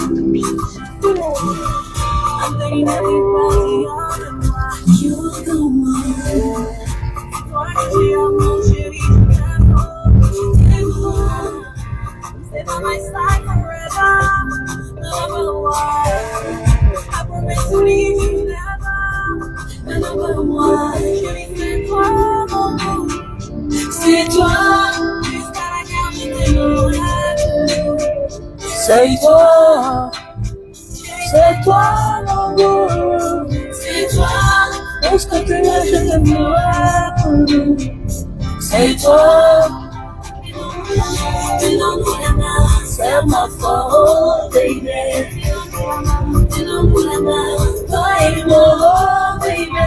I'm letting everybody on you the one. Stay by my side forever. Number one. I promise to leave you never. Number one. C'est toi. Jusqu'à la guerre, je t'aimerai. C'est toi. C'est toi, mon goût. C'est toi. Jusqu'à tu es, je t'aimerai. C'est toi. Donne-nous la main. C'est ma faute, baby. Donne-nous la main. Toi et moi, baby.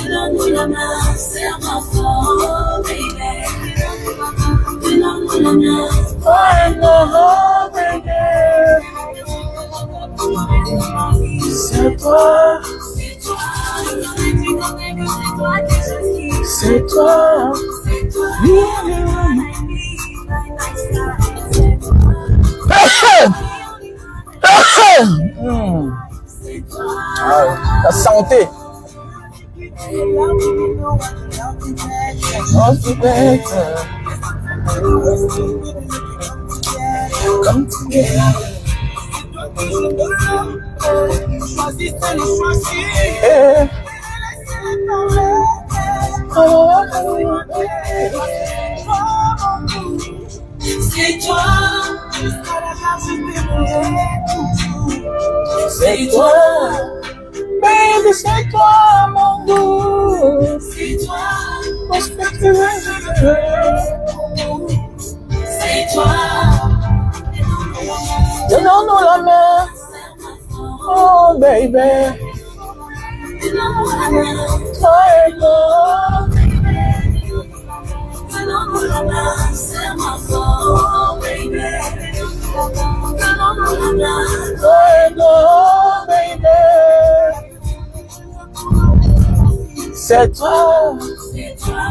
Donne-nous la main. C'est ma faute, baby. Donne-nous la main. Toi et moi, baby. C'est toi. C'est toi. La santé. Come together. C'est toi. C'est toi. Baby, c'est toi, mon goût. C'est toi. Parce que tu veux. C'est toi. Donne-nous la main. Oh, baby. Toi et moi. Donne-nous la main. C'est ma faute, baby. Donne-nous la main. Toi et moi, baby. C'est toi. C'est toi.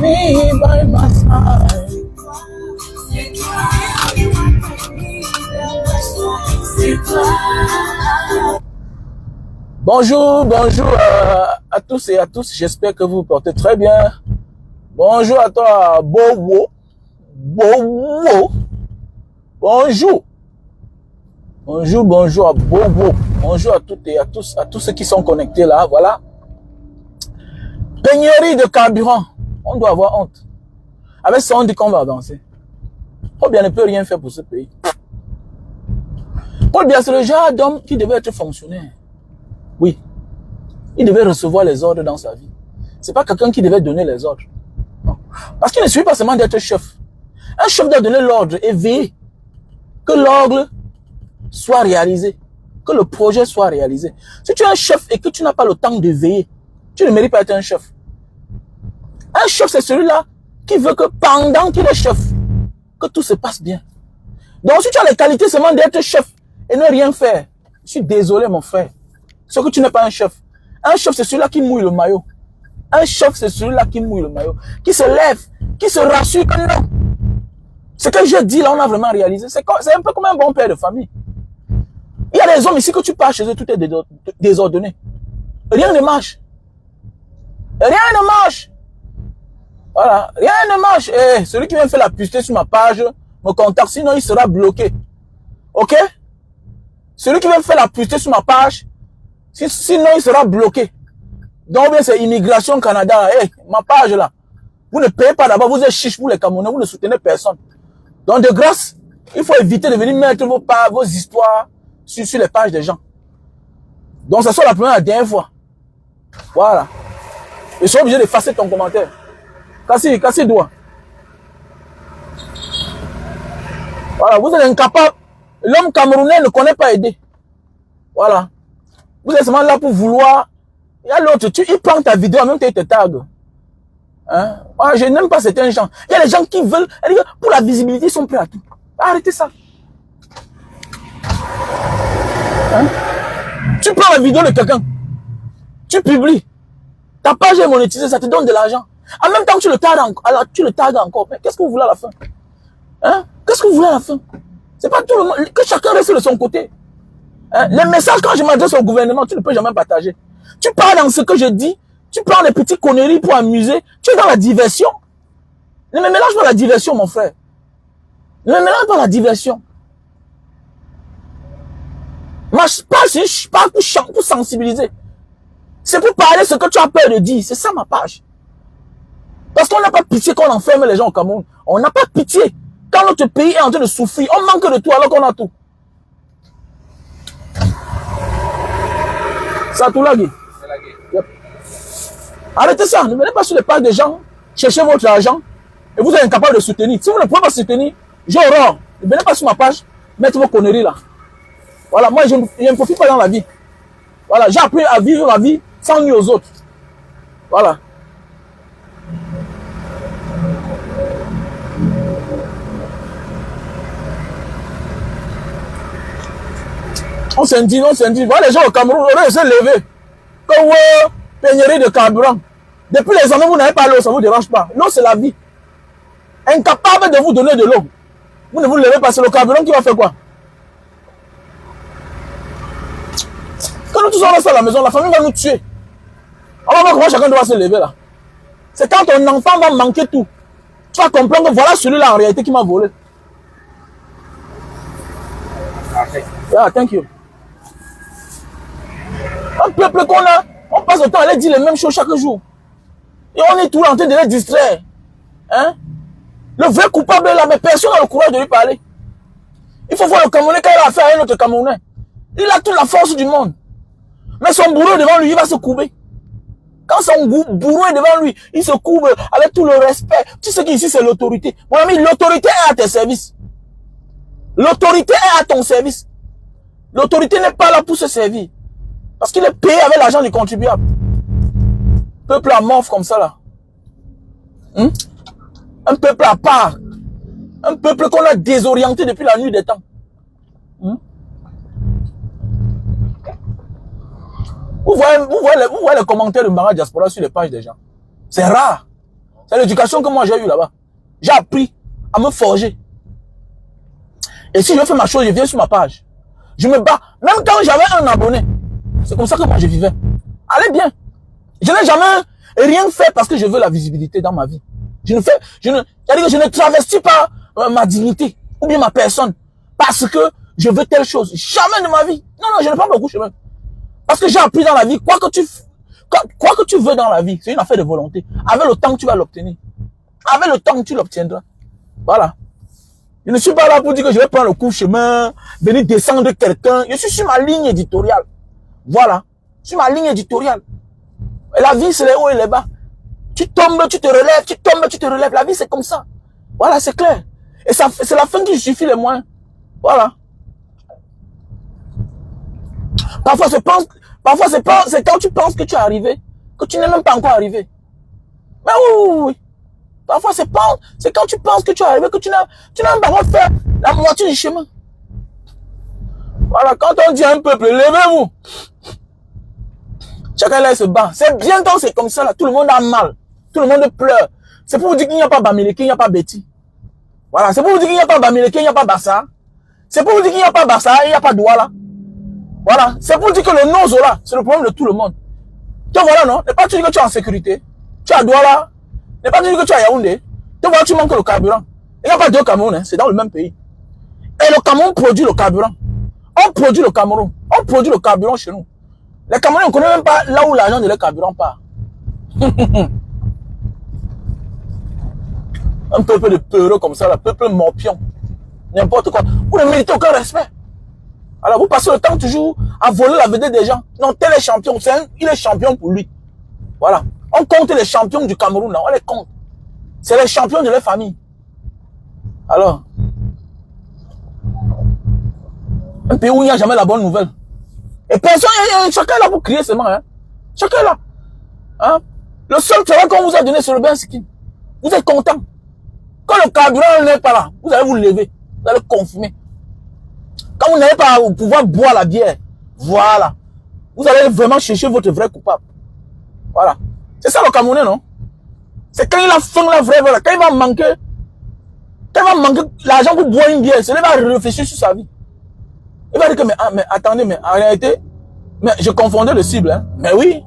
Me by my side. C'est toi. Bonjour, bonjour à tous et à tous. J'espère que vous vous portez très bien. Bonjour à toi, Bowo. Bowo. Bonjour. Bonjour, bonjour à Bowo. Bonjour à toutes et à tous ceux qui sont connectés là. Voilà. Pénurie de carburant. On doit avoir honte. Avec ça, on dit qu'on va avancer. Paul Biya ne peut rien faire pour ce pays. Paul Biya, c'est le genre d'homme qui devait être fonctionnaire. Oui. Il devait recevoir les ordres dans sa vie. C'est pas quelqu'un qui devait donner les ordres. Non. Parce qu'il ne suffit pas seulement d'être chef. Un chef doit donner l'ordre et veiller que l'ordre soit réalisé. Que le projet soit réalisé. Si tu es un chef et que tu n'as pas le temps de veiller, tu ne mérites pas être un chef. Un chef, c'est celui-là qui veut que pendant qu'il est chef, que tout se passe bien. Donc, si tu as les qualités seulement d'être chef et ne rien faire, je suis désolé, mon frère. C'est que tu n'es pas un chef. Un chef, c'est celui-là qui mouille le maillot. Un chef, c'est celui-là qui mouille le maillot. Qui se lève, qui se rassure que non. Ce que je dis là, on a vraiment réalisé. C'est un peu comme un bon père de famille. Il y a des hommes ici que tu pars chez eux, tout est désordonné. Rien ne marche. Rien ne marche. Voilà, rien ne marche. Eh, celui qui vient faire la publicité sur ma page me contacte, sinon il sera bloqué. Ok? Celui qui vient faire la publicité sur ma page, sinon il sera bloqué. Donc bien c'est Immigration Canada. Eh, ma page là. Vous ne payez pas d'abord, vous êtes chiche pour les Camerounais, vous ne soutenez personne. Donc de grâce, il faut éviter de venir mettre vos histoires sur les pages des gens. Donc ça soit la première et la dernière fois. Voilà. Ils sont obligés d'effacer ton commentaire. Cassez doigt. Voilà, vous êtes incapable. L'homme camerounais ne connaît pas aider. Voilà. Vous êtes seulement là pour vouloir. Il y a l'autre, il prend ta vidéo en même temps il te tag. Hein? Voilà, je n'aime pas certains gens. Il y a des gens qui veulent, pour la visibilité, ils sont prêts à tout. Arrêtez ça. Hein? Tu prends la vidéo de quelqu'un. Tu publies. Ta page est monétisée, ça te donne de l'argent. En même temps, tu le tagues encore. Mais qu'est-ce que vous voulez à la fin? Hein? Qu'est-ce que vous voulez à la fin? C'est pas tout le monde. Que chacun reste de son côté. Hein? Les messages, quand je m'adresse au gouvernement, tu ne peux jamais partager. Tu parles dans ce que je dis. Tu prends des petites conneries pour amuser. Tu es dans la diversion. Ne me mélange pas la diversion, mon frère. Ne me mélange pas la diversion. Moi, je parle pour sensibiliser. C'est pour parler ce que tu as peur de dire. C'est ça ma page. Parce qu'on n'a pas pitié quand on enferme les gens au Cameroun. On n'a pas pitié quand notre pays est en train de souffrir. On manque de tout alors qu'on a tout. Ça tout là, Guy. Yep. Arrêtez ça. Ne venez pas sur les pages des gens. Cherchez votre argent. Et vous êtes incapable de soutenir. Si vous ne pouvez pas soutenir, j'ai horreur. Ne venez pas sur ma page. Mettez vos conneries là. Voilà, moi je ne profite pas dans la vie. Voilà, j'ai appris à vivre ma vie sans nuire aux autres. Voilà. On s'indigne, on s'indigne. Voilà les gens au Cameroun, on va se lever. Comme pénurie de carburant. Depuis les années, vous n'avez pas l'eau, ça ne vous dérange pas. L'eau, c'est la vie. Incapable de vous donner de l'eau. Vous ne vous levez pas, c'est le carburant qui va faire quoi? Quand nous tous on reste à la maison, la famille va nous tuer. On va voir comment chacun doit se lever là. C'est quand ton enfant va manquer tout. Tu vas comprendre que voilà celui-là en réalité qui m'a volé. Yeah, thank you. Un peuple qu'on a, on passe le temps à aller dire les mêmes choses chaque jour. Et on est tout là en train de les distraire. Hein? Le vrai coupable est là, mais personne n'a le courage de lui parler. Il faut voir le Camerounais quand il a affaire à un autre Camerounais. Il a toute la force du monde. Mais son bourreau devant lui, il va se courber. Quand son bourreau est devant lui, il se courbe avec tout le respect. Tu sais qu'ici, c'est l'autorité. Mon ami, l'autorité est à tes services. L'autorité est à ton service. L'autorité n'est pas là pour se servir. Parce qu'il est payé avec l'argent du contribuable. Peuple amorphe comme ça, là. Un peuple à part. Un peuple qu'on a désorienté depuis la nuit des temps. Vous voyez les commentaires de Mara Diaspora sur les pages des gens. C'est rare. C'est l'éducation que moi j'ai eue là-bas. J'ai appris à me forger. Et si je fais ma chose, je viens sur ma page. Je me bats. Même quand j'avais un abonné. C'est comme ça que moi je vivais. Allez bien. Je n'ai jamais rien fait parce que je veux la visibilité dans ma vie. C'est-à-dire que je ne travestis pas ma dignité ou bien ma personne parce que je veux telle chose. Jamais de ma vie. Non, je n'ai pas beaucoup de chemin. Parce que j'ai appris dans la vie, quoi que tu veux dans la vie, c'est une affaire de volonté. Avec le temps, tu vas l'obtenir. Avec le temps, tu l'obtiendras. Voilà. Je ne suis pas là pour dire que je vais prendre le coup chemin, venir descendre quelqu'un. Je suis sur ma ligne éditoriale. Voilà. Sur ma ligne éditoriale. Et la vie, c'est les hauts et les bas. Tu tombes, tu te relèves, tu tombes, tu te relèves. La vie, c'est comme ça. Voilà, c'est clair. Et ça, c'est la fin qui suffit les moyens. Voilà. Parfois, c'est quand tu penses que tu es arrivé, que tu n'es même pas encore arrivé. Mais oui. Parfois, c'est quand tu penses que tu es arrivé, que tu n'as même pas encore fait la moitié du chemin. Voilà, quand on dit à un peuple, levez-vous. Chacun là se bat. C'est bien quand c'est comme ça, là. Tout le monde a mal. Tout le monde pleure. C'est pour vous dire qu'il n'y a pas Bamileke, il n'y a pas Betty. Voilà, c'est pour vous dire qu'il n'y a pas Bamileke, il n'y a pas Bassa. C'est pour vous dire qu'il n'y a pas Bassa, il n'y a pas Douala. Voilà, c'est pour dire que le Nozola, c'est le problème de tout le monde. Te voilà, non? N'est pas tu dis que tu es en sécurité. Tu es à Douala. N'est pas tu dis que tu es à Yaoundé. Te voilà, tu manques le carburant. Il n'y a pas deux Cameroun, hein, c'est dans le même pays. Et le Cameroun produit le carburant. On produit le Cameroun. On produit le carburant chez nous. Les Camerounais ne connaissent même pas là où l'argent de leur carburant part. Un peuple de peureux comme ça, un peuple morpion. N'importe quoi. Vous ne méritez aucun respect. Alors vous passez le temps toujours à voler la vedette des gens. Non, tel est champion. Il est champion pour lui. Voilà. On compte les champions du Cameroun, là. On les compte. C'est les champions de leur famille. Alors, un pays où il n'y a jamais la bonne nouvelle. Et personne, chacun est là pour crier seulement. Hein. Chacun est là. Hein? Le seul travail qu'on vous a donné, c'est le bain skin. Vous êtes content. Quand le carburant n'est pas là, vous allez vous lever. Vous allez confumer. Quand vous n'avez pas à pouvoir boire la bière, voilà. Vous allez vraiment chercher votre vrai coupable. Voilà. C'est ça le Camerounais, non? C'est quand il a faim, la vraie, voilà. Quand il va manquer l'argent pour boire une bière, cela va réfléchir sur sa vie. Il va dire que, mais attendez, mais en réalité, mais je confondais le cible, hein. Mais oui.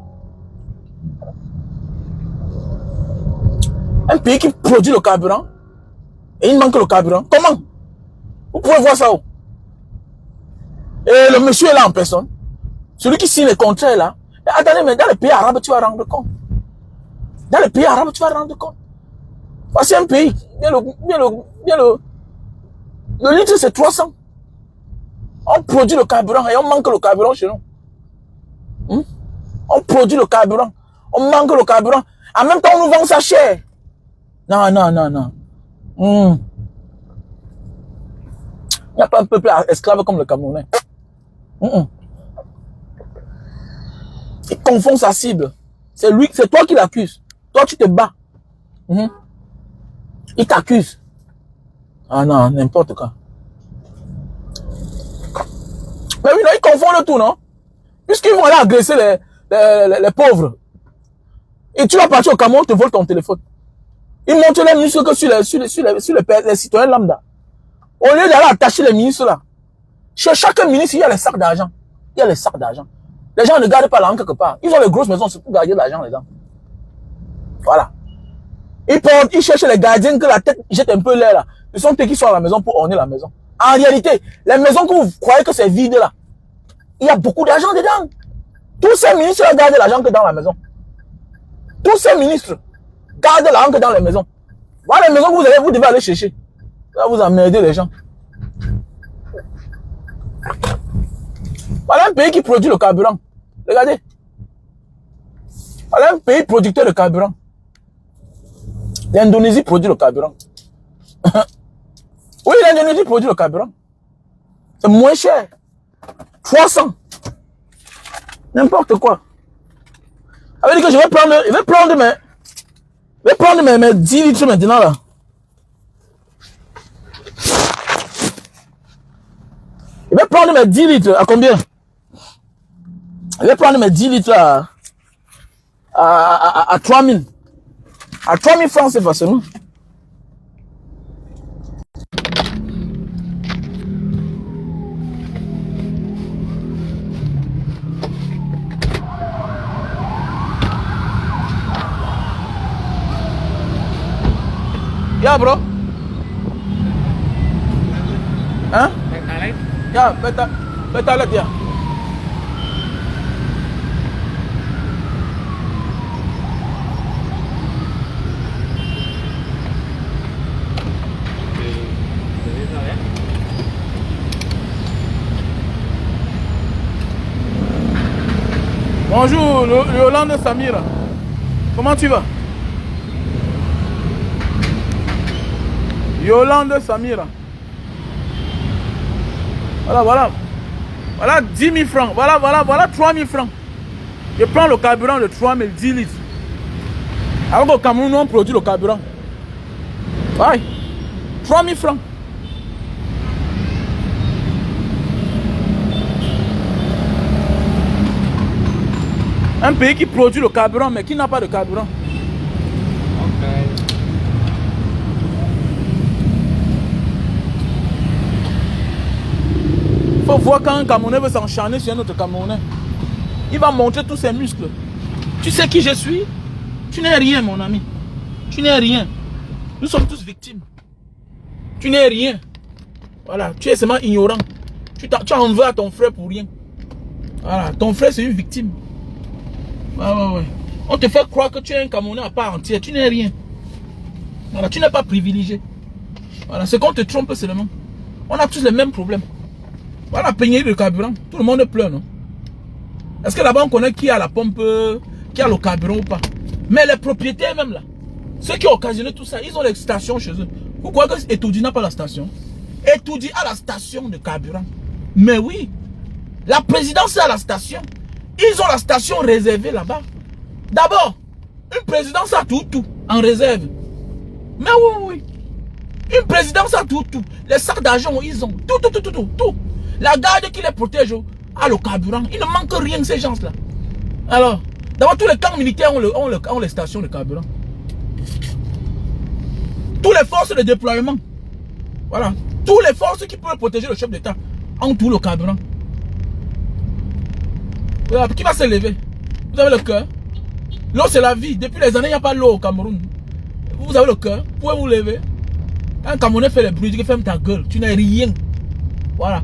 Un pays qui produit le carburant, et il manque le carburant. Comment? Vous pouvez voir ça où? Et le monsieur est là en personne. Celui qui signe les contrats est là. Mais attendez, mais dans les pays arabes, tu vas rendre compte. Dans les pays arabes, tu vas rendre compte. Voici un pays, le litre c'est 300. On produit le carburant et on manque le carburant chez nous. On produit le carburant, on manque le carburant. En même temps, on nous vend ça cher. Non. Il n'y a pas un peuple esclave comme le Camerounais. Il confond sa cible. C'est lui, c'est toi qui l'accuse. Toi, tu te bats. Il t'accuse. Ah non, n'importe quoi. Mais oui, non, ils confondent le tout, non? Puisqu'ils vont aller agresser les pauvres. Et tu vas partir au Cameroun, te volent ton téléphone. Ils montrent les ministres que sur les citoyens lambda. Au lieu d'aller attacher les ministres là, chez chaque ministre, il y a les sacs d'argent. Il y a les sacs d'argent. Les gens ne gardent pas l'argent quelque part. Ils ont les grosses maisons, c'est pour garder l'argent, les gens. Voilà. Ils cherchent les gardiens que la tête jette un peu l'air là. Ce sont eux qui sont à la maison pour orner la maison. En réalité, les maisons que vous croyez que c'est vide là, il y a beaucoup d'argent dedans. Tous ces ministres gardent l'argent que dans la maison. Tous ces ministres gardent l'argent que dans les maisons. Voilà les maisons que vous devez aller chercher. Là, vous emmerdez les gens. Voilà un pays qui produit le carburant. Regardez. Voilà un pays producteur de carburant. L'Indonésie produit le carburant. Oui, l'Indonésie produit le carburant. C'est moins cher. 300. N'importe quoi. Ça veut dire que je vais prendre mes 10 litres maintenant là. Je vais prendre mes 10 litres à combien? Je vais prendre mes 10 litres là à 3000. À 3000 francs, c'est facilement. Yeah, bro. Hein? Yeah, better let ya. Bonjour, Yolande Samira. Comment tu vas? Yolande Samira. Voilà 10 000 francs. Voilà 3 000 francs. Je prends le carburant de 3 000, 10 litres. Alors qu'au Cameroun, nous, on produit le carburant. Ouais. 3 000 francs. Un pays qui produit le carburant, mais qui n'a pas de carburant. Il faut voir quand un Camerounais veut s'encharner sur un autre Camerounais. Il va montrer tous ses muscles. Tu sais qui je suis? Tu n'es rien, mon ami. Tu n'es rien. Nous sommes tous victimes. Tu n'es rien. Voilà, tu es seulement ignorant. Tu en veux à ton frère pour rien. Voilà, ton frère c'est une victime. Ouais. On te fait croire que tu es un Camerounais à part entière. Tu n'es rien. Voilà, tu n'es pas privilégié. Voilà, c'est qu'on te trompe seulement. On a tous les mêmes problèmes. Voilà, pénurie de carburant. Tout le monde pleure, non? Est-ce que là-bas on connaît qui a la pompe, qui a le carburant ou pas? Mais les propriétaires même là, ceux qui ont occasionné tout ça, ils ont les stations chez eux. Vous croyez que Etoudi n'a pas la station? Etoudi a la station de carburant. Mais oui, la présidence a la station. Ils ont la station réservée là-bas. D'abord, une présidence a tout en réserve. Mais oui. Une présidence a tout. Les sacs d'argent, ils ont tout. La garde qui les protège a le carburant. Il ne manque rien, ces gens-là. Alors, d'abord, tous les camps militaires ont les stations de carburant. Tous les forces de déploiement. Voilà. Tous les forces qui peuvent protéger le chef d'État en tout le carburant. Voilà. Qui va se lever? Vous avez le cœur. L'eau, c'est la vie. Depuis les années, il n'y a pas l'eau au Cameroun. Vous avez le cœur. Vous pouvez vous lever. Un Camerounais fait les bruits, il dit ferme ta gueule. Tu n'es rien. Voilà.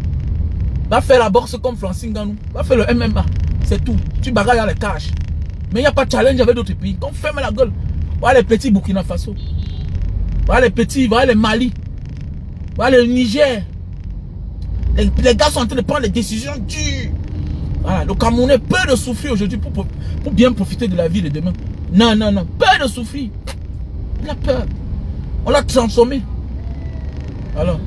Va faire la boxe comme Francine Ganou. Va faire le MMA. C'est tout. Tu bagarres dans les cages. Mais il n'y a pas de challenge avec d'autres pays. Qu'on ferme la gueule. Voilà les petits Burkina Faso. Voilà les petits, voilà les Mali. Voilà le Niger. Les gars sont en train de prendre des décisions dures. Voilà, le Camerounais peur de souffrir aujourd'hui pour bien profiter de la vie de demain. Non, non, non. Peur de souffrir. Il a peur. On l'a transformé. Alors.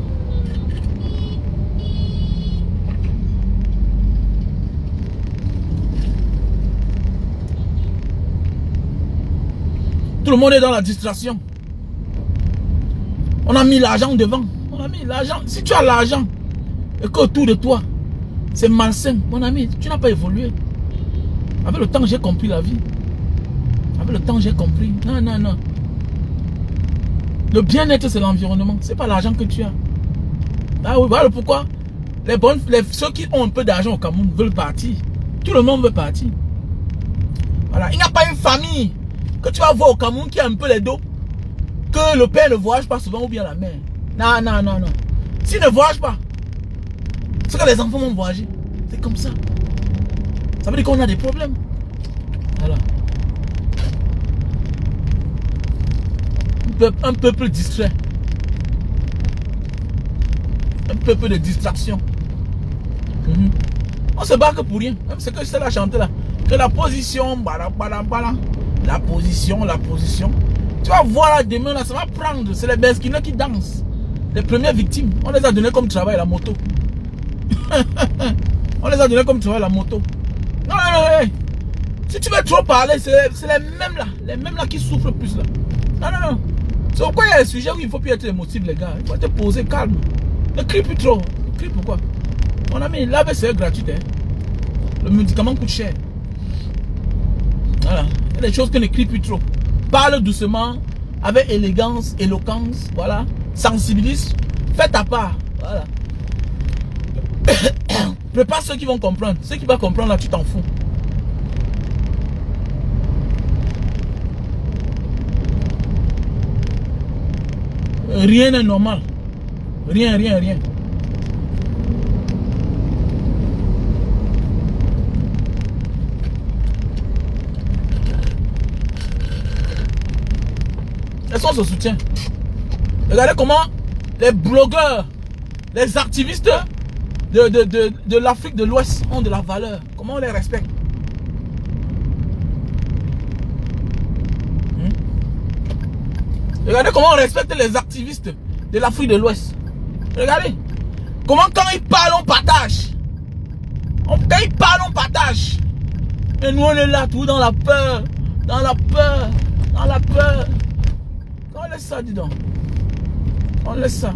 Tout le monde est dans la distraction. On a mis l'argent devant. On a mis l'argent. Si tu as l'argent et qu'autour de toi, c'est malsain, mon ami, tu n'as pas évolué. Avec le temps, j'ai compris la vie. Avec le temps, j'ai compris. Non, non, non. Le bien-être, c'est l'environnement. Ce n'est pas l'argent que tu as. Ah oui, voilà pourquoi ceux qui ont un peu d'argent au Cameroun veulent partir. Tout le monde veut partir. Voilà. Il n'y a pas une famille que tu vas voir au Cameroun qui a un peu les dos, que le père ne voyage pas souvent ou bien la mère. Non, non, non, non. S'il ne voyage pas, c'est que les enfants vont voyager. C'est comme ça. Ça veut dire qu'on a des problèmes. Voilà. Un peuple distrait. Un peuple de distraction. On se bat que pour rien. Même ce que je la chanter là. Que la position, la position, la position. Tu vas voir là demain là, ça va prendre. C'est les Beskineux qui dansent. Les premières victimes. On les a donnés comme travail la moto. On les a donnés comme travail la moto. Non, non, non, hey. Si tu veux trop parler, c'est les mêmes là. Les mêmes là qui souffrent le plus là. Non, non, non. C'est pourquoi il y a des sujets où il ne faut plus être émotif les gars. Il faut te poser calme. Ne crie plus trop. Ne crie pourquoi? Mon ami, l'AVC est gratuit. Hein. Le médicament coûte cher. Voilà. Il y a des choses que ne crie plus trop. Parle doucement, avec élégance, éloquence, voilà. Sensibilise. Fais ta part. Voilà. Prépare ceux qui vont comprendre. Ceux qui vont comprendre là, tu t'en fous. Rien n'est normal. Rien, rien, rien. Est-ce qu'on se soutient? Regardez comment les blogueurs, les activistes de l'Afrique de l'Ouest ont de la valeur. Comment on les respecte? Regardez comment on respecte les activistes de l'Afrique de l'Ouest. Regardez. Comment quand ils parlent, on partage. Quand ils parlent, on partage. Et nous, on est là, tout dans la peur. Dans la peur. Dans la peur. On laisse ça, dis donc. On laisse ça.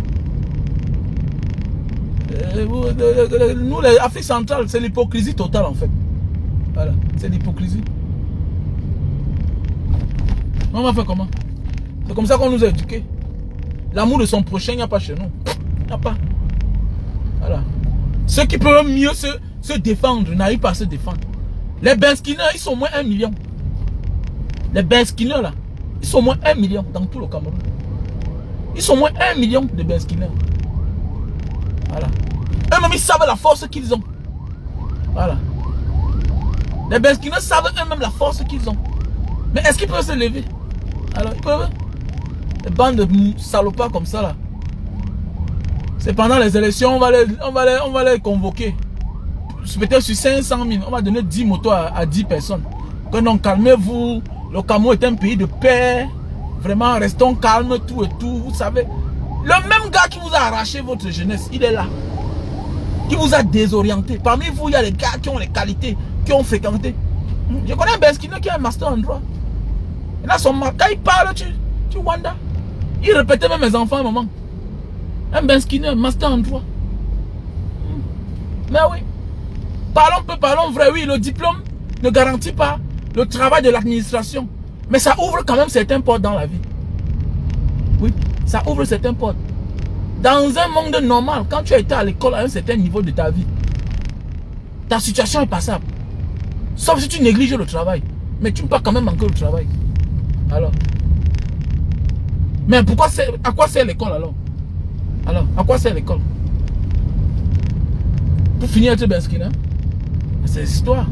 Nous, l'Afrique centrale, c'est l'hypocrisie totale, en fait. Voilà. C'est l'hypocrisie. On va faire comment? C'est comme ça qu'on nous a éduqués. L'amour de son prochain, il n'y a pas chez nous. Il n'y a pas. Voilà. Ceux qui peuvent mieux se défendre n'arrivent pas à se défendre. Les Beskineux, ils sont moins 1 million. Les Beskineux, là, ils sont moins 1 million dans tout le Cameroun. Ils sont moins 1 million de Beskineux. Voilà. Eux-mêmes, ils savent la force qu'ils ont. Voilà. Les Beskineux savent eux-mêmes la force qu'ils ont. Mais est-ce qu'ils peuvent se lever? Alors, ils peuvent. Les bandes de salopards comme ça là. C'est pendant les élections, on va les convoquer. Peut-être sur 500 000, on va donner 10 motos à 10 personnes. Que non, calmez-vous. Le Cameroun est un pays de paix. Vraiment, restons calmes, tout et tout. Vous savez, le même gars qui vous a arraché votre jeunesse, il est là. Qui vous a désorienté. Parmi vous, il y a des gars qui ont les qualités, qui ont fréquenté. Je connais un Beskineux qui a un master en droit. Il a son marque. Quand il parle, tu wanda. Il répétait même mes enfants à un moment. Un Beskineux, un master en droit. Mais oui. Parlons vrai, oui, le diplôme ne garantit pas le travail de l'administration. Mais ça ouvre quand même certains portes dans la vie. ça ouvre certaines portes. Dans un monde normal, quand tu as été à l'école à un certain niveau de ta vie, ta situation est passable. Sauf si tu négliges le travail. Mais tu ne peux quand même manquer le travail. Alors. Mais pourquoi à quoi sert l'école alors? Alors, à quoi sert l'école? Pour finir être benskin, hein? C'est l'histoire.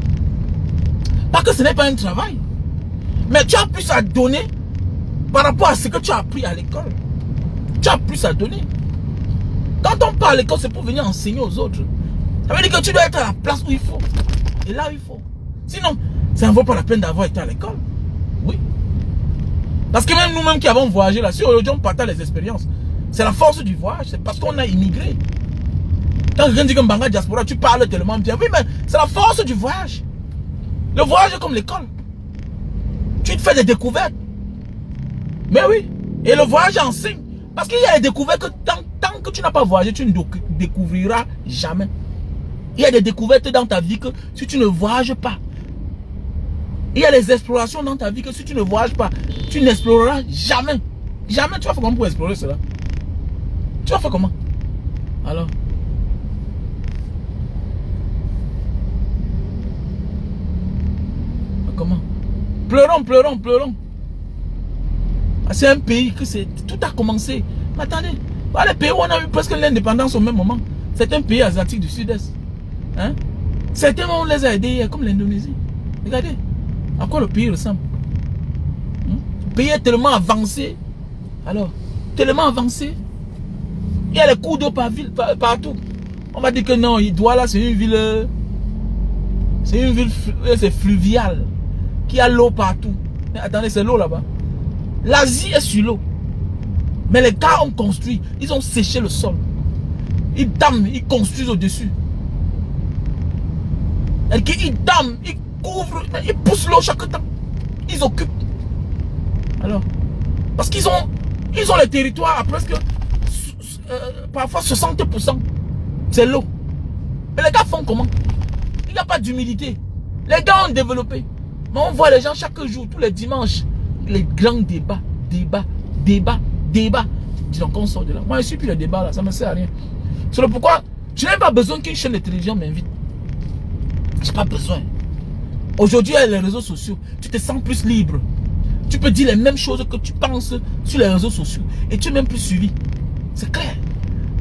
Parce que ce n'est pas un travail. Mais tu as plus à donner par rapport à ce que tu as appris à l'école. Tu as plus à donner. Quand on parle à l'école, c'est pour venir enseigner aux autres. Ça veut dire que tu dois être à la place où il faut. Et là où il faut. Sinon, ça ne vaut pas la peine d'avoir été à l'école. Oui. Parce que même nous-mêmes qui avons voyagé là, si aujourd'hui on partage les expériences, c'est la force du voyage. C'est parce qu'on a immigré. Quand quelqu'un dit que Mbanga Diaspora, tu parles tellement bien. Oui, mais c'est la force du voyage. Le voyage est comme l'école. Tu te fais des découvertes. Mais oui. Et le voyage enseigne. Parce qu'il y a des découvertes que tant que tu n'as pas voyagé, tu ne découvriras jamais. Il y a des découvertes dans ta vie que si tu ne voyages pas. Il y a des explorations dans ta vie que si tu ne voyages pas, tu n'exploreras jamais. Jamais. Tu vas faire comment pour explorer cela? Tu vas faire comment? Alors? Comment? Pleurons, pleurons, pleurons. C'est un pays que tout a commencé. Mais attendez, voilà les pays où on a eu presque l'indépendance au même moment. C'est un pays asiatique du sud-est. Hein? Certains on les a aidés comme l'Indonésie. Regardez à quoi le pays ressemble. Le pays est tellement avancé. Alors, tellement avancé. Il y a les cours d'eau partout. On va dire que non, Douala c'est une ville. C'est une ville fluviale. Qui a l'eau partout. Mais attendez, c'est l'eau là-bas. L'Asie est sur l'eau. Mais les gars ont construit. Ils ont séché le sol. Ils dament, ils construisent au-dessus. Ils dament, ils couvrent, ils poussent l'eau chaque temps. Ils occupent. Alors, parce qu'ils ont les territoires à presque parfois 60%. C'est l'eau. Mais les gars font comment? Il n'y a pas d'humidité. Les gars ont développé. Mais on voit les gens chaque jour, tous les dimanches, les grands débats. Dis donc on sort de là. Moi je suis plus le débat là, ça ne me sert à rien. C'est le pourquoi je n'ai pas besoin qu'une chaîne de télévision m'invite. J'ai pas besoin. Aujourd'hui avec les réseaux sociaux, tu te sens plus libre. Tu peux dire les mêmes choses que tu penses sur les réseaux sociaux. Et tu es même plus suivi. C'est clair.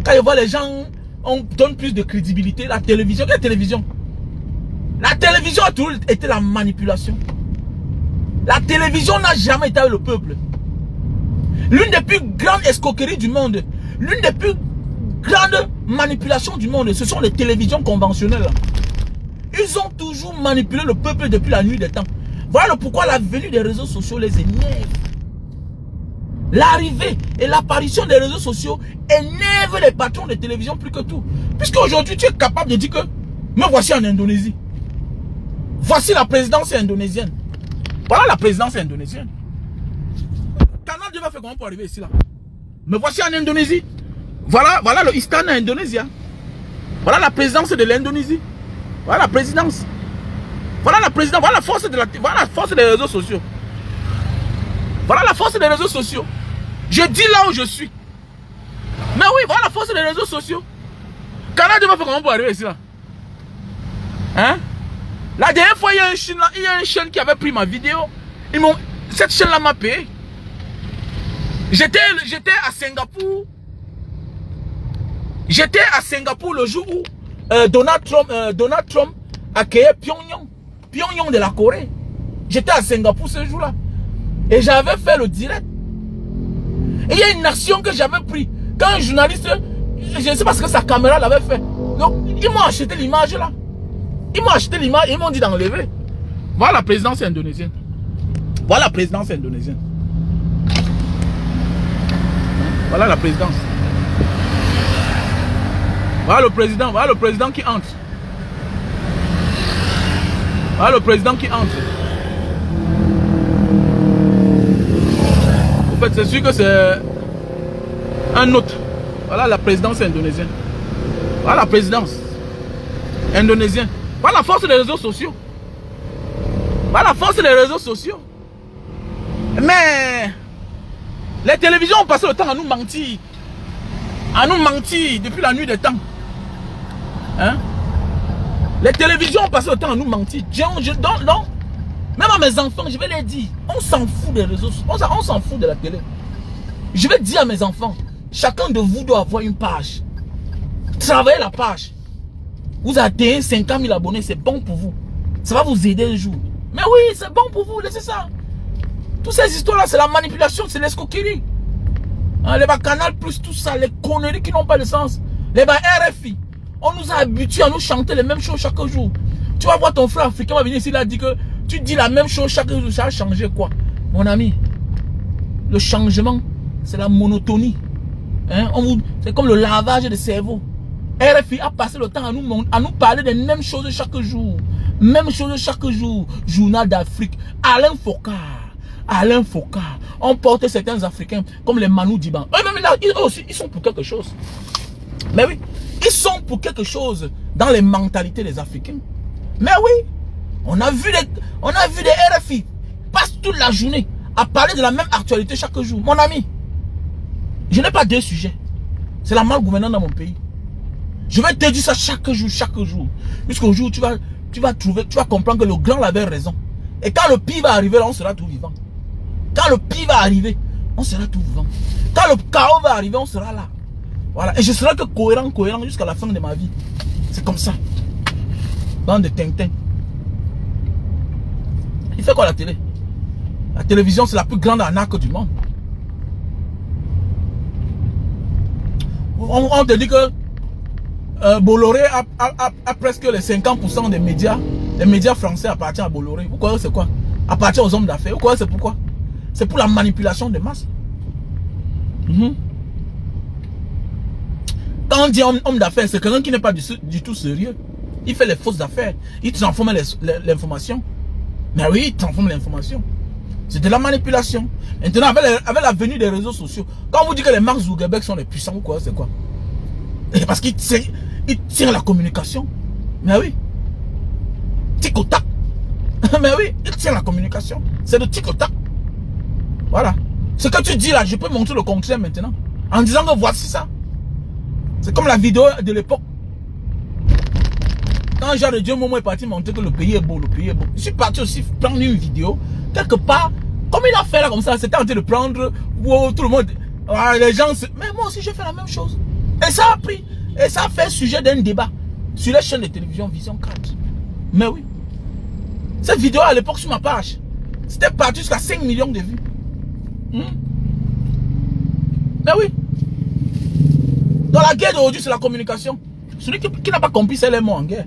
Quand je vois les gens, on donne plus de crédibilité. La télévision, quelle télévision? La télévision a toujours été la manipulation. La télévision n'a jamais été avec le peuple. L'une des plus grandes escroqueries du monde, l'une des plus grandes manipulations du monde, ce sont les télévisions conventionnelles. Ils ont toujours manipulé le peuple depuis la nuit des temps. Voilà pourquoi la venue des réseaux sociaux les énerve. L'arrivée et l'apparition des réseaux sociaux énerve les patrons de télévision plus que tout. Puisqu'aujourd'hui tu es capable de dire que me voici en Indonésie. Voici la présidence indonésienne. Voilà la présidence indonésienne. Canal 2 va faire comment pour arriver ici là? Me voici en Indonésie. Voilà le Istana Indonésia. Voilà la présidence de l'Indonésie. Voilà la présidence. Voilà la présidence. Voilà la force des réseaux sociaux. Voilà la force des réseaux sociaux. Je dis là où je suis. Mais oui, voilà la force des réseaux sociaux. Canal 2 va faire comment pour arriver ici là? Hein? La dernière fois, il y a une chaîne qui avait pris ma vidéo. Cette chaîne-là m'a payé. J'étais à Singapour. J'étais à Singapour le jour où Donald Trump accueillait Pyongyang de la Corée. J'étais à Singapour ce jour-là. Et j'avais fait le direct. Et il y a une action que j'avais pris. Quand un journaliste, je ne sais pas ce que sa caméra l'avait fait. Donc, ils m'ont acheté l'image là. Ils m'ont acheté l'image et ils m'ont dit d'enlever. Voilà la présidence indonésienne. Voilà la présidence indonésienne. Voilà la présidence. Voilà le président qui entre. Voilà le président qui entre. En fait, c'est sûr que c'est un autre. Voilà la présidence indonésienne. Voilà la présidence indonésienne. Voilà la force des réseaux sociaux. Voilà la force des réseaux sociaux. Mais Les télévisions ont passé le temps à nous mentir. À nous mentir depuis la nuit des temps. Hein? Les télévisions ont passé le temps à nous mentir. Donc, même à mes enfants, je vais les dire, on s'en fout des réseaux, on s'en fout de la télé. Je vais dire à mes enfants, chacun de vous doit avoir une page. Travaillez la page. Vous atteignez 50 000 abonnés, c'est bon pour vous. Ça va vous aider un jour. Mais oui, c'est bon pour vous, laissez ça. Toutes ces histoires-là, c'est la manipulation, c'est l'escroquerie. Hein, les Canal Plus, tout ça, les conneries qui n'ont pas de sens. Les RFI, on nous a habitués à nous chanter les mêmes choses chaque jour. Tu vas voir ton frère africain va venir ici, il a dit que tu dis la même chose chaque jour, ça a changé quoi? Mon ami, le changement, c'est la monotonie. Hein? C'est comme le lavage de cerveau. RFI a passé le temps à nous parler des mêmes choses chaque jour. Même chose chaque jour. Journal d'Afrique. Alain Foka. On porte certains Africains comme les Manu Diban. Eux-mêmes là, ils aussi, ils sont pour quelque chose. Mais oui, ils sont pour quelque chose dans les mentalités des Africains. Mais oui, on a vu des RFI passent toute la journée à parler de la même actualité chaque jour. Mon ami, je n'ai pas deux sujets. C'est la malgouvernance dans mon pays. Je vais te dire ça chaque jour. Jusqu'au jour où tu vas comprendre que le grand avait raison. Et quand le pire va arriver, là, on sera tout vivant. Quand le pire va arriver, on sera tout vivant. Quand le chaos va arriver, on sera là. Voilà. Et je serai que cohérent jusqu'à la fin de ma vie. C'est comme ça. Bande de Tintin. Il fait quoi la télé? La télévision, c'est la plus grande arnaque du monde. On te dit que Bolloré a presque les 50% des médias. Les médias français appartiennent à Bolloré. Vous croyez c'est quoi? Appartient aux hommes d'affaires. Vous croyez c'est pourquoi? C'est pour la manipulation des masses. Quand on dit homme d'affaires, c'est quelqu'un qui n'est pas du tout sérieux. Il fait les fausses affaires. Il transforme l'information. Mais oui, il transforme l'information. C'est de la manipulation. Maintenant, avec la venue des réseaux sociaux, quand on vous dit que les Mark Zuckerberg sont les puissants, vous croyez c'est quoi? Et parce qu'ils tirent la communication. Mais oui. Tic au tac. Mais oui, ils tirent la communication. C'est de tic au tac. Voilà. Ce que tu dis là, je peux montrer le contraire maintenant. En disant que voici ça. C'est comme la vidéo de l'époque. Quand Jean de Dieu Momo est parti montrer que le pays est beau, je suis parti aussi prendre une vidéo. Quelque part, comme il a fait là comme ça, c'était en train de prendre tout le monde. Les gens, mais moi aussi j'ai fait la même chose. Et ça a pris. Et ça a fait sujet d'un débat sur les chaînes de télévision Vision 4. Mais oui. Cette vidéo à l'époque sur ma page, c'était parti jusqu'à 5 millions de vues. Mais oui. Dans la guerre d'aujourd'hui, c'est la communication. Celui qui n'a pas compris, c'est les mots en guerre.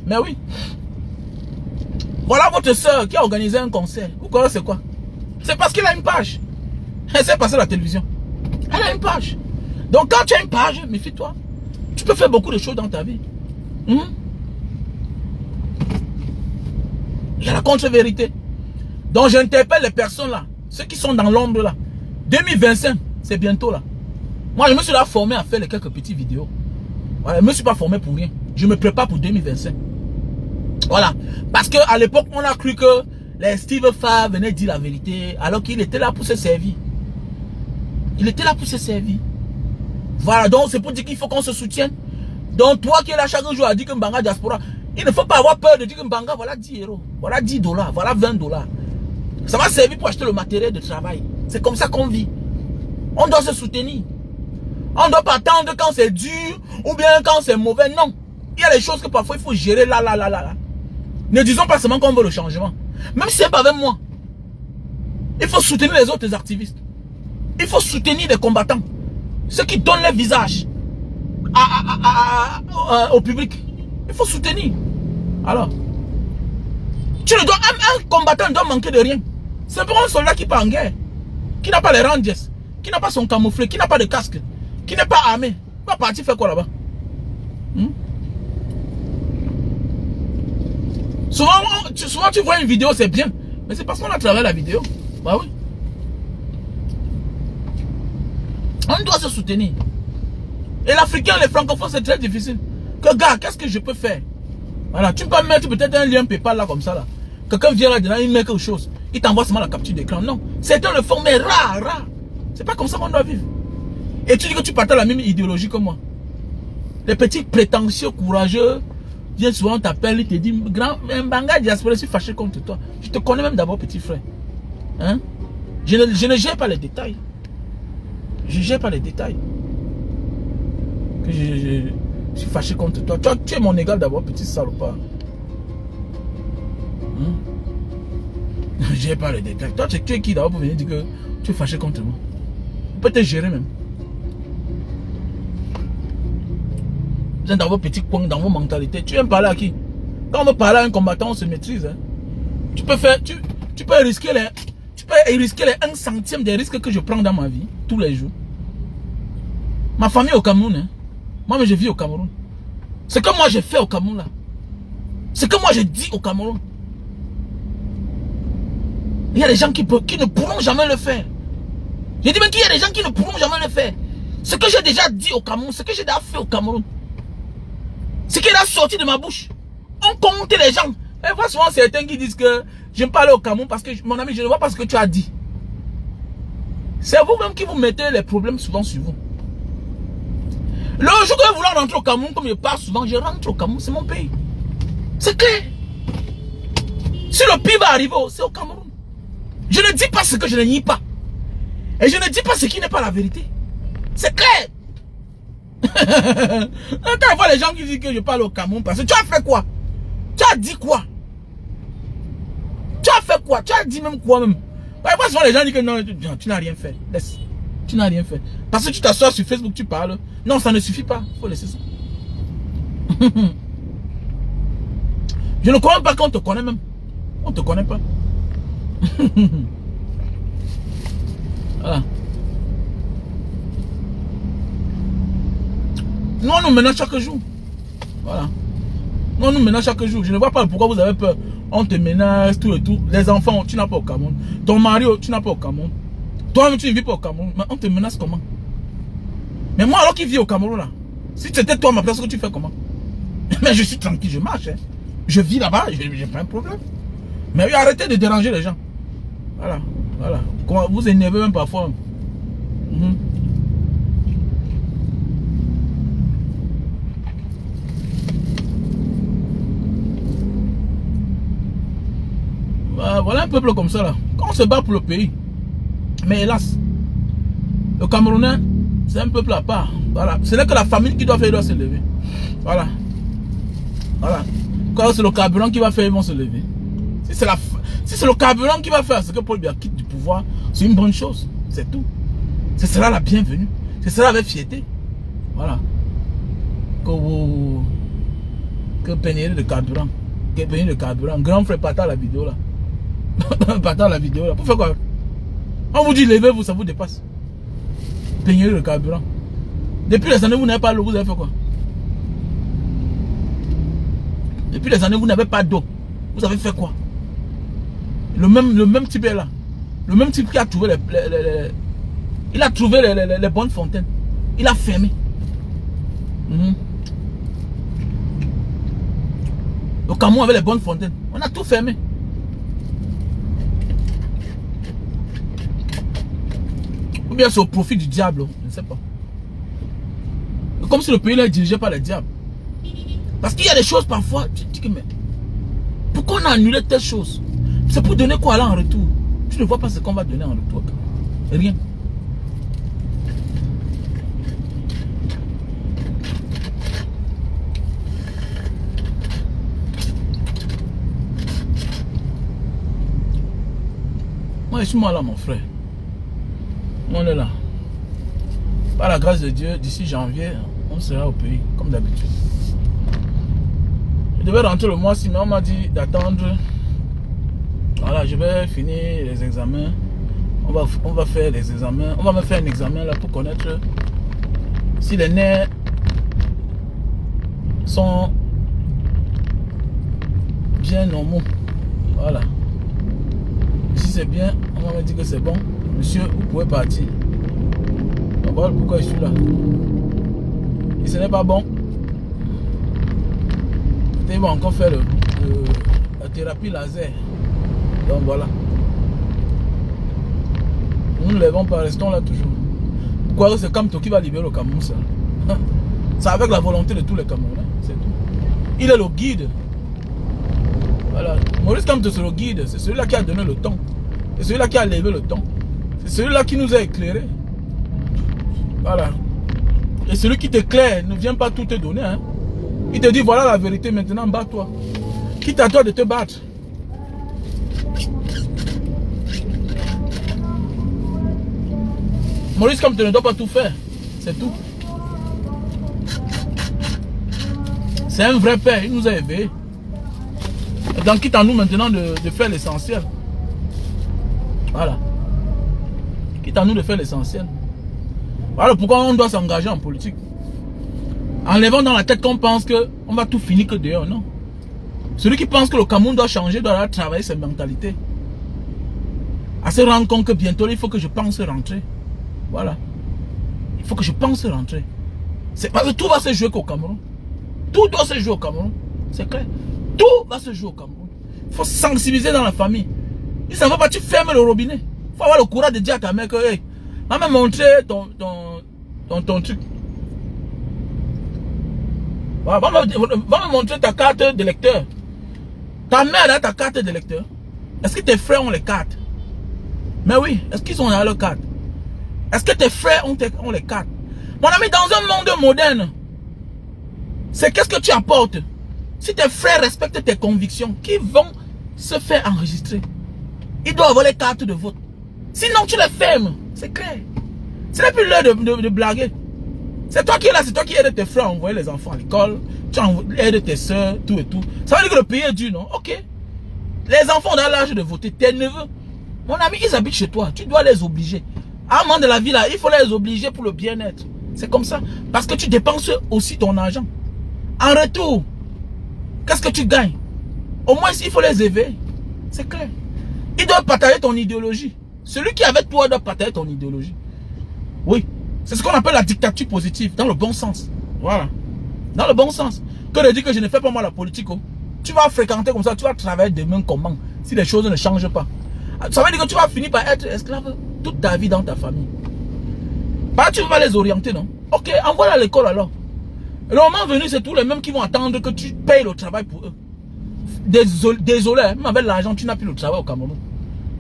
Mais oui. Voilà votre soeur qui a organisé un concert. Vous connaissez c'est quoi? C'est parce qu'elle a une page. Elle s'est passée à la télévision. Elle a une page. Donc quand tu as une page, méfie-toi. Tu peux faire beaucoup de choses dans ta vie. Il y a la contre-vérité. Donc j'interpelle les personnes là. Ceux qui sont dans l'ombre là. 2025, c'est bientôt là. Moi je me suis là formé à faire les quelques petites vidéos. Voilà, je ne me suis pas formé pour rien. Je me prépare pour 2025. Voilà. Parce qu'à l'époque, on a cru que les Steve Favre venaient dire la vérité. Alors qu'il était là pour se servir. Il était là pour se servir. Voilà, donc c'est pour dire qu'il faut qu'on se soutienne. Donc toi qui es là chaque jour à dire que Mbanga diaspora, il ne faut pas avoir peur de dire que Mbanga, voilà 10 euros, voilà 10 $, voilà 20 $. Ça va servir pour acheter le matériel de travail. C'est comme ça qu'on vit. On doit se soutenir. On ne doit pas attendre quand c'est dur ou bien quand c'est mauvais. Non. Il y a des choses que parfois il faut gérer là. Ne disons pas seulement qu'on veut le changement. Même si c'est pas avec moi. Il faut soutenir les autres activistes. Il faut soutenir les combattants. Ceux qui donnent leur visage au public. Il faut soutenir. Alors, un combattant ne doit manquer de rien. C'est pour un soldat qui part en guerre, qui n'a pas les rangers, qui n'a pas son camouflet, qui n'a pas de casque, qui n'est pas armé. Il va partir faire quoi là-bas? Souvent tu vois une vidéo, c'est bien. Mais c'est parce qu'on a travaillé la vidéo. Bah oui. On doit se soutenir. Et l'Africain, les francophones, c'est très difficile. Que gars, qu'est-ce que je peux faire? Voilà, tu peux mettre peut-être un lien PayPal là comme ça là. Quelqu'un vient là dedans, il met quelque chose. Il t'envoie seulement la capture d'écran. Non. Certains le font, mais rare. C'est pas comme ça qu'on doit vivre. Et tu dis que tu partages la même idéologie que moi. Les petits prétentieux, courageux, viennent souvent t'appeler, ils te disent, grand, Mbanga diaspora, je suis fâché contre toi. Je te connais même d'abord, petit frère. Hein? Je ne gère pas les détails. Je ne gère pas les détails. Que je suis fâché contre toi. Tu es mon égal d'abord, petit salopard. Hein? Je ne gère pas les détails. Toi, tu es qui d'abord pour venir dire que tu es fâché contre moi? On peut te gérer même. Vous êtes dans vos petits coins, dans vos mentalités. Tu aimes parler à qui? Quand on me parle à un combattant, on se maîtrise. Hein. Tu peux risquer les 1 centime des risques que je prends dans ma vie, tous les jours. Ma famille est au Cameroun. Hein. Moi, je vis au Cameroun. Ce que moi j'ai fait au Cameroun, là. Ce que moi j'ai dit au Cameroun. Il y a des gens qui ne pourront jamais le faire. J'ai dit même qu'il y a des gens qui ne pourront jamais le faire. Ce que j'ai déjà dit au Cameroun, ce que j'ai déjà fait au Cameroun. Ce qui est là sorti de ma bouche. On compte les gens. Et voit souvent certains qui disent que je me parle au Cameroun parce que, mon ami, je ne vois pas ce que tu as dit. C'est vous-même qui vous mettez les problèmes souvent sur vous. Le jour que je voulais rentrer au Cameroun, comme je parle souvent, je rentre au Cameroun, c'est mon pays. C'est clair. Si le pire va arriver, c'est au Cameroun. Je ne dis pas ce que je ne nie pas. Et je ne dis pas ce qui n'est pas la vérité. C'est clair. Quand je vois les gens qui disent que je parle au Cameroun, parce que tu as fait quoi? Tu as dit quoi? Tu as fait quoi? Tu as dit même quoi même? Parfois souvent les gens disent que non, tu n'as rien fait. Laisse. Tu n'as rien fait. Parce que tu t'assois sur Facebook, tu parles. Non, ça ne suffit pas. Il faut laisser ça. Je ne crois pas qu'on te connaît même. On ne te connaît pas. Voilà. Nous, on nous menace chaque jour. Voilà. Nous, on nous menace chaque jour. Je ne vois pas pourquoi vous avez peur. On te menace, tout et tout. Les enfants, tu n'as pas au Cameroun. Ton mari, tu n'as pas au Cameroun. Toi-même, tu ne vis pas au Cameroun. Mais on te menace comment? Mais moi, alors qu'il vit au Cameroun, là, si c'était toi à ma place, que tu fais comment? Mais je suis tranquille, je marche. Hein. Je vis là-bas, j'ai pas un problème. Mais oui, arrêtez de déranger les gens. Voilà, voilà. Comment vous énervez même parfois. Voilà un peuple comme ça là. Quand on se bat pour le pays. Mais hélas, le Camerounais, c'est un peuple à part. Voilà. Ce n'est que la famille qui doit faire, doit se lever. Voilà. Voilà. Quand c'est le carburant qui va faire, ils vont se lever. Si c'est le carburant qui va faire ce que Paul Biya quitte du pouvoir, c'est une bonne chose. C'est tout. Ce sera la bienvenue. Ce sera avec fierté. Voilà. Que pénérer le carburant. Que pénérer le carburant. Grand frère, partage la vidéo là. Partage la vidéo là. Pour faire quoi? On vous dit levez-vous, ça vous dépasse. Pénérer le carburant. Depuis les années, vous n'avez pas l'eau, vous avez fait quoi? Depuis les années, vous n'avez pas d'eau. Vous avez fait quoi? Le même type est là. Le même type qui a trouvé il a trouvé les bonnes fontaines. Il a fermé. Le Cameroun avait les bonnes fontaines. On a tout fermé. Ou bien c'est au profit du diable. Je ne sais pas. Comme si le pays est dirigé par le diable. Parce qu'il y a des choses parfois, tu te dis que mais pourquoi on a annulé telle chose? C'est pour donner quoi là en retour? Tu ne vois pas ce qu'on va donner en retour. Rien. Moi je suis moi là mon frère. On est là. Par la grâce de Dieu, d'ici janvier, on sera au pays, comme d'habitude. Je devais rentrer le mois-ci, mais on m'a dit d'attendre. Voilà, je vais finir les examens. On va faire les examens. On va me faire un examen là pour connaître si les nerfs sont bien normaux. Voilà. Si c'est bien, on va me dire que c'est bon. Monsieur, vous pouvez partir. Voilà pourquoi je suis là. Et ce n'est pas bon. Ils vont encore faire la thérapie laser. Donc voilà. Nous ne lèvons pas, restons là toujours. Pourquoi c'est Kamto qui va libérer le Cameroun, ça? C'est avec la volonté de tous les Camerounais, c'est tout. Il est le guide. Voilà. Maurice Kamto, c'est le guide. C'est celui-là qui a donné le temps. C'est celui-là qui a levé le temps. C'est celui-là qui nous a éclairés. Voilà. Et celui qui t'éclaire ne vient pas tout te donner. Hein. Il te dit, voilà la vérité, maintenant bats-toi. Quitte à toi de te battre. Maurice Kamto ne doit pas tout faire. C'est tout. C'est un vrai père. Il nous a éveillés. Donc quitte à nous maintenant de faire l'essentiel. Voilà. Quitte à nous de faire l'essentiel. Voilà pourquoi on doit s'engager en politique. En levant dans la tête qu'on pense qu'on va tout finir que dehors, non. Celui qui pense que le Cameroun doit changer doit travailler ses mentalités. À se rendre compte que bientôt il faut que je pense rentrer. Voilà. Il faut que je pense rentrer. C'est parce que tout va se jouer qu'au Cameroun. Tout doit se jouer au Cameroun. C'est clair. Tout va se jouer au Cameroun. Il faut sensibiliser dans la famille. Il ne va pas, tu fermes le robinet. Il faut avoir le courage de dire à ta mère que, hey, va me montrer ton truc. Va me montrer ta carte de lecteur. Ta mère a ta carte de lecteur. Est-ce que tes frères ont les cartes? Mais oui, est-ce qu'ils ont leurs cartes? Est-ce que tes frères ont les cartes? Mon ami, dans un monde moderne, c'est qu'est-ce que tu apportes? Si tes frères respectent tes convictions, qui vont se faire enregistrer, ils doivent avoir les cartes de vote. Sinon, tu les fermes. C'est clair. Ce n'est plus l'heure de blaguer. C'est toi qui es là, c'est toi qui aides tes frères à envoyer les enfants à l'école. Tu aides tes soeurs, tout et tout. Ça veut dire que le pays est dur, non? Ok. Les enfants ont l'âge de voter. Tes neveux, mon ami, ils habitent chez toi. Tu dois les obliger. À un moment de la vie, là, il faut les obliger pour le bien-être. C'est comme ça. Parce que tu dépenses aussi ton argent. En retour, qu'est-ce que tu gagnes? Au moins, il faut les élever. C'est clair. Ils doivent partager ton idéologie. Celui qui est avec toi doit partager ton idéologie. Oui. C'est ce qu'on appelle la dictature positive, dans le bon sens. Voilà. Dans le bon sens. Que de dire que je ne fais pas moi la politique. Oh. Tu vas fréquenter comme ça, tu vas travailler demain comment? Si les choses ne changent pas. Ça veut dire que tu vas finir par être esclave toute ta vie dans ta famille. Bah, tu vas les orienter, non? Ok, envoie-les à l'école alors. Le moment venu, c'est tous les mêmes qui vont attendre que tu payes le travail pour eux. Désolé, même avec l'argent, tu n'as plus le travail au Cameroun.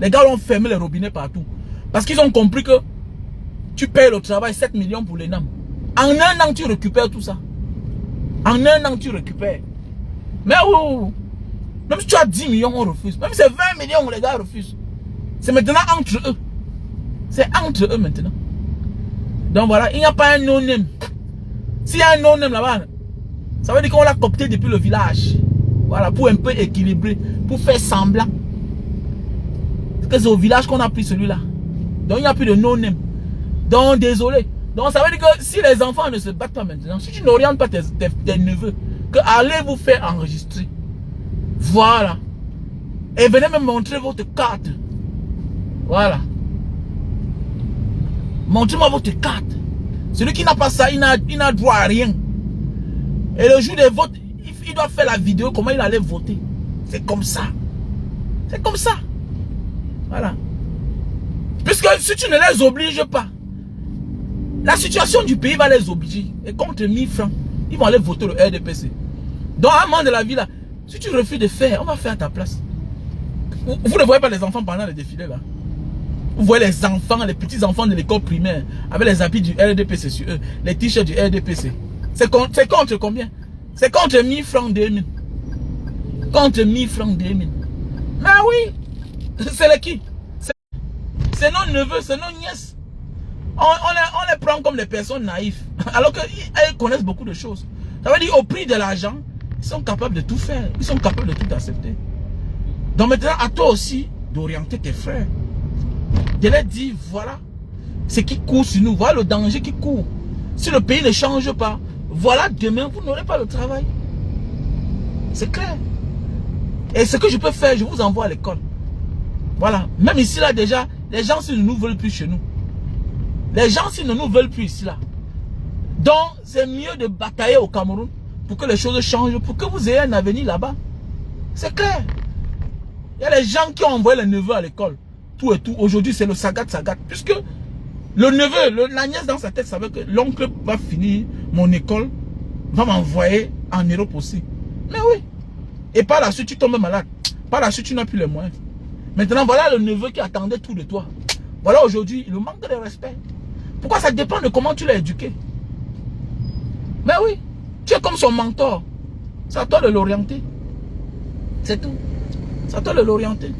Les gars ont fermé les robinets partout. Parce qu'ils ont compris que tu payes le travail 7 millions pour les NAM. En un an, tu récupères tout ça. En un an, tu récupères. Mais oui, même si tu as 10 millions, on refuse. Même si c'est 20 millions, les gars refusent. C'est maintenant entre eux. C'est entre eux maintenant. Donc voilà, il n'y a pas un no-name. S'il y a un no-name là-bas, ça veut dire qu'on l'a coopté depuis le village. Voilà, pour un peu équilibrer, pour faire semblant. Parce que c'est au village qu'on a pris celui-là. Donc il n'y a plus de no-name. Donc désolé. Donc ça veut dire que si les enfants ne se battent pas maintenant, si tu n'orientes pas tes neveux, que allez vous faire enregistrer. Voilà. Et venez me montrer votre carte. Voilà. Montrez-moi votre carte. Celui qui n'a pas ça, il n'a droit à rien. Et le jour des votes, il doit faire la vidéo comment il allait voter. C'est comme ça. C'est comme ça. Voilà. Puisque si tu ne les obliges pas, la situation du pays va les obliger. Et contre 1000 francs, ils vont aller voter le RDPC. Donc à un moment de la vie là, si tu refuses de faire, on va faire à ta place. Vous ne voyez pas les enfants pendant les défilés là. Vous voyez les enfants, les petits enfants de l'école primaire avec les habits du RDPC sur eux, les t-shirts du RDPC. C'est contre combien? C'est contre 1000 francs 2000. Contre 1000 francs 2000. Mais oui, c'est les qui? C'est nos neveux, c'est nos nièces. On les prend comme des personnes naïves. Alors qu'elles connaissent beaucoup de choses. Ça veut dire au prix de l'argent, ils sont capables de tout faire. Ils sont capables de tout accepter. Donc maintenant, à toi aussi d'orienter tes frères. De leur dire, voilà ce qui court sur nous. Voilà le danger qui court. Si le pays ne change pas, voilà demain, vous n'aurez pas le travail. C'est clair. Et ce que je peux faire, je vous envoie à l'école. Voilà. Même ici, là, déjà, les gens, s'ils ne nous veulent plus chez nous. Les gens, s'ils ne nous veulent plus ici, là. Donc, c'est mieux de batailler au Cameroun pour que les choses changent, pour que vous ayez un avenir là-bas. C'est clair. Il y a les gens qui ont envoyé les neveux à l'école. tout et tout. Aujourd'hui, c'est le sagat. Puisque le neveu, la nièce dans sa tête savait que l'oncle va finir mon école, va m'envoyer en Europe aussi. Mais oui. Et par la suite, tu tombes malade. Par la suite, tu n'as plus les moyens. Maintenant, voilà le neveu qui attendait tout de toi. Voilà aujourd'hui le manque de respect. Pourquoi? Ça dépend de comment tu l'as éduqué. Mais oui, tu es comme son mentor. C'est à toi de l'orienter. C'est tout. C'est à toi de l'orienter.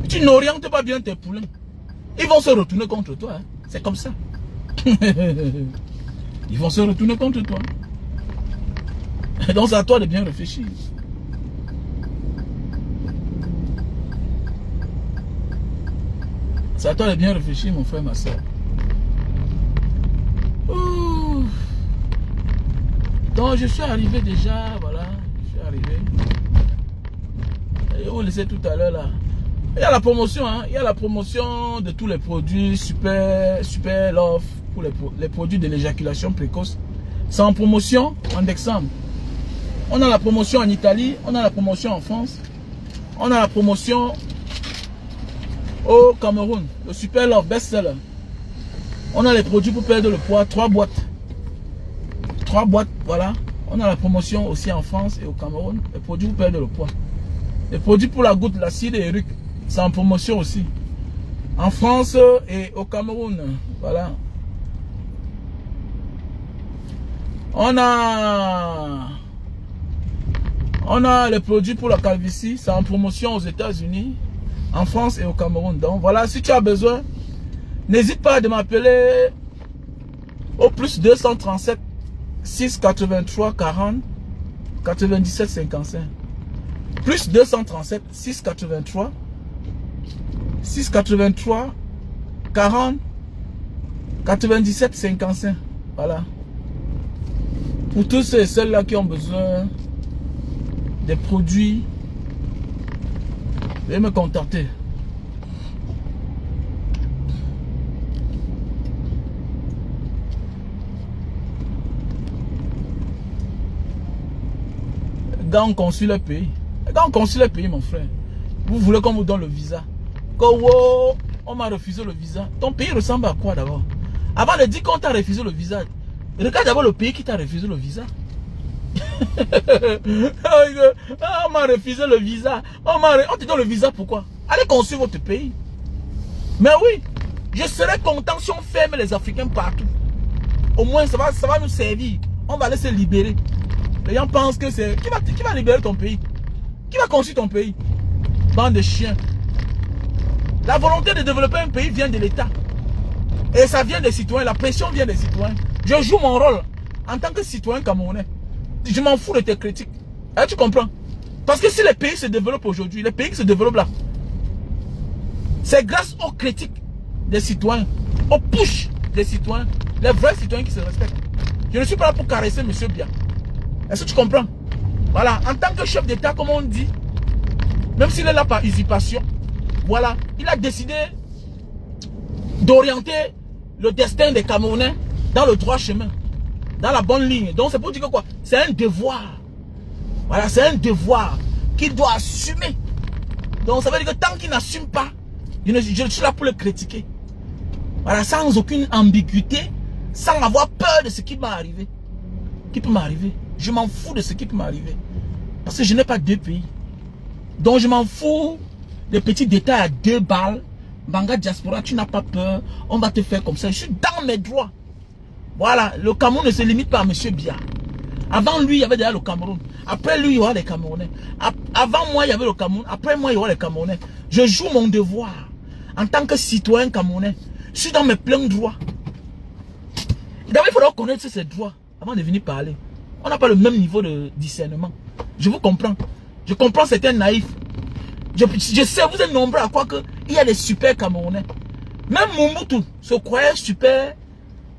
Tu n'orientes pas bien tes poulains, ils vont se retourner contre toi. Hein. C'est comme ça. Ils vont se retourner contre toi. Donc c'est à toi de bien réfléchir. C'est à toi de bien réfléchir, mon frère, ma soeur. Donc je suis arrivé déjà, voilà. Je suis arrivé. Et vous laissez tout à l'heure là. Il y a la promotion, hein. Il y a la promotion de tous les produits super love pour les produits de l'éjaculation précoce. C'est en promotion en décembre. On a la promotion en Italie, on a la promotion en France, on a la promotion au Cameroun, le super love best-seller. On a les produits pour perdre le poids, 3 boîtes. 3 boîtes, voilà. On a la promotion aussi en France et au Cameroun, les produits pour perdre le poids. Les produits pour la goutte, l'acide et Eric, c'est en promotion aussi. En France et au Cameroun, voilà. On a les produits pour la calvitie, c'est en promotion aux États-Unis, en France et au Cameroun. Donc voilà, si tu as besoin, n'hésite pas de m'appeler au plus 237 683 40 97 55. Plus 237 683 40 97 55. Voilà. Pour tous ceux et celles-là qui ont besoin des produits, veuillez me contacter. Quand on consulte le pays. Quand on consulte le pays, mon frère, vous voulez qu'on vous donne le visa. Quand on m'a refusé le visa. Ton pays ressemble à quoi d'abord? Avant de dire qu'on t'a refusé le visa, regarde d'abord le pays qui t'a refusé le visa. On m'a refusé le visa. On te donne le visa pourquoi? Allez construire votre pays. Mais oui, je serais content si on ferme les Africains partout. Au moins ça va nous servir. On va laisser libérer. Les gens pensent que c'est... Qui va libérer ton pays? Qui va construire ton pays? Bande de chiens. La volonté de développer un pays vient de l'État. Et ça vient des citoyens. La pression vient des citoyens. Je joue mon rôle en tant que citoyen camerounais. Je m'en fous de tes critiques. Tu comprends? Parce que si les pays se développent aujourd'hui, les pays qui se développent là, c'est grâce aux critiques des citoyens, aux push des citoyens, les vrais citoyens qui se respectent. Je ne suis pas là pour caresser M. Bia. Est-ce que tu comprends? Voilà, en tant que chef d'État, comme on dit, même s'il est là par usurpation, voilà, il a décidé d'orienter le destin des Camerounais dans le droit chemin, dans la bonne ligne. Donc c'est pour dire que quoi? C'est un devoir. Voilà, c'est un devoir qu'il doit assumer. Donc ça veut dire que tant qu'il n'assume pas, je suis là pour le critiquer. Voilà, sans aucune ambiguïté, sans avoir peur de ce qui m'est arrivé. Qui peut m'arriver. Je m'en fous de ce qui peut m'arriver. Parce que je n'ai pas 2 pays. Donc je m'en fous des petits détails à 2 balles. Banga Diaspora, tu n'as pas peur. On va te faire comme ça. Je suis dans mes droits. Voilà, le Cameroun ne se limite pas à M. Bia. Avant lui, il y avait déjà le Cameroun. Après lui, il y aura les Camerounais. Avant moi, il y avait le Cameroun. Après moi, il y aura les Camerounais. Je joue mon devoir. En tant que citoyen camerounais, je suis dans mes pleins droits. D'abord, il faudra connaître ces droits avant de venir parler. On n'a pas le même niveau de discernement. Je vous comprends. Je comprends certains naïfs. Je sais, vous êtes nombreux à croire qu'il y a des super Camerounais. Même Mobutu se croyait super